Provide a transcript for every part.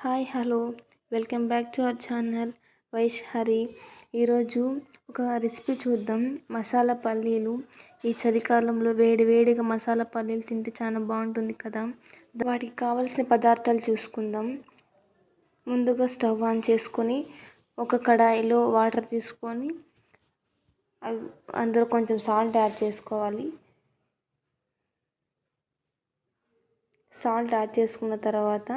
Hi hello welcome back to our channel Vaish Hari. ఈరోజు ఒక recipe చూద్దాం. మసాలా పల్లీలు. ఈ చలికాలంలో వేడి వేడిగా మసాలా పల్లీలు తింటే చాలా బాగుంటుంది కదా. వాటికి కావాల్సిన పదార్థాలు చూసుకుందాం. ముందుగా స్టవ్ ఆన్ చేసుకొని ఒక కడాయిలో వాటర్ తీసుకొని అందులో కొంచెం సాల్ట్ యాడ్ చేసుకోవాలి. సాల్ట్ యాడ్ చేసుకున్న తర్వాత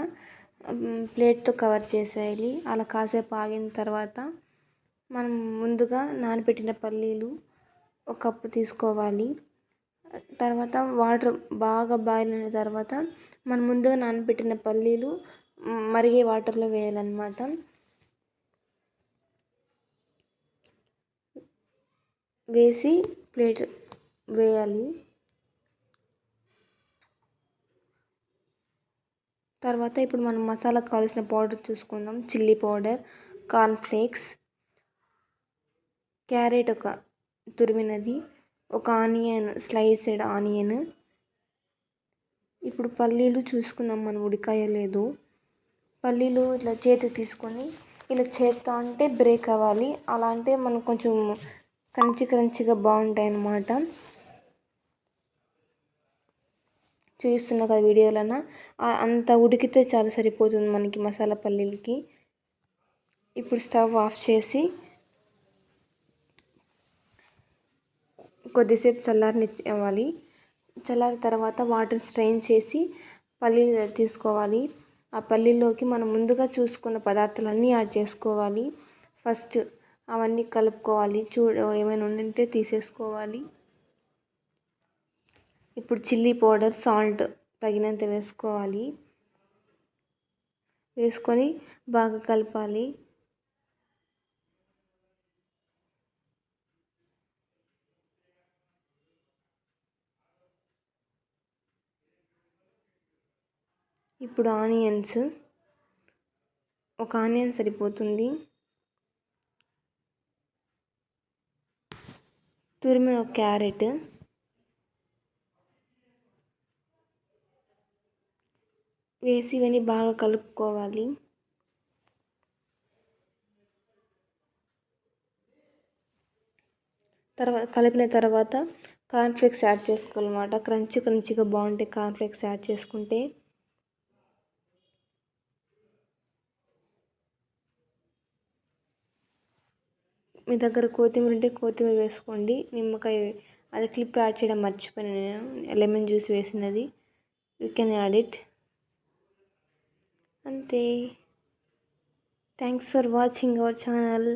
ప్లేట్తో కవర్ చేసేయాలి. అలా కాసేపు ఆగిన తర్వాత మనం ముందుగా నానబెట్టిన పల్లీలు ఒక కప్పు తీసుకోవాలి. తర్వాత వాటర్ బాగా బాయిల్ అయిన తర్వాత మనం ముందుగా నానబెట్టిన పల్లీలు మరిగే వాటర్లో వేయాలన్నమాట. వేసి ప్లేట్ వేయాలి. తర్వాత ఇప్పుడు మనం మసాలాకు కావాల్సిన పౌడర్ చూసుకుందాం. చిల్లీ పౌడర్, కార్న్ఫ్లేక్స్, క్యారెట్ ఒక తురిమినది, ఒక ఆనియన్, స్లైస్డ్ ఆనియన్. ఇప్పుడు పల్లీలు చూసుకుందాం మనం ఉడికాయలేదు. పల్లీలు ఇట్లా చేతికి తీసుకొని ఇలా చేత్తో అంటే బ్రేక్ అవ్వాలి. అలా అంటే మనకు కొంచెం క్రంచిగా బాగుంటాయి అన్నమాట. చూస్తున్నా కదా వీడియోలన అంత ఉడికితే చాలా సరిపోతుంది మనకి మసాలా పల్లీలకి. ఇప్పుడు స్టవ్ ఆఫ్ చేసి కొద్దిసేపు చల్లారనివ్వాలి. చల్లారిన తర్వాత వాటర్ స్ట్రెయిన్ చేసి పల్లీలు తీసుకోవాలి. ఆ పల్లీలోకి మనం ముందుగా చూసుకున్న పదార్థాలన్నీ యాడ్ చేసుకోవాలి. ఫస్ట్ అవన్నీ కలుపుకోవాలి. ఏమైనా ఉండింటే తీసేసుకోవాలి. ఇప్పుడు చిల్లీ పౌడర్, సాల్ట్ తగినంత వేసుకోవాలి. వేసుకొని బాగా కలపాలి. ఇప్పుడు ఆనియన్స్, ఒక ఆనియన్ సరిపోతుంది. తురిమిన ఒక క్యారెట్ వేసి ఇవన్నీ బాగా కలుపుకోవాలి. కలిపిన తర్వాత కార్న్ఫ్లేక్స్ యాడ్ చేసుకోవాలన్నమాట. క్రంచిగా బాగుంటాయి కార్న్ఫ్లేక్స్ యాడ్ చేసుకుంటే. మీ దగ్గర కొత్తిమీర ఉంటే కొత్తిమీర వేసుకోండి. నిమ్మకాయ అది క్లిప్ యాడ్ చేయడం మర్చిపోయాను నేను. లెమన్ జ్యూస్ వేసినది యూ కెన్ యాడ్ ఇట్. అంతే. Thanks for watching our channel.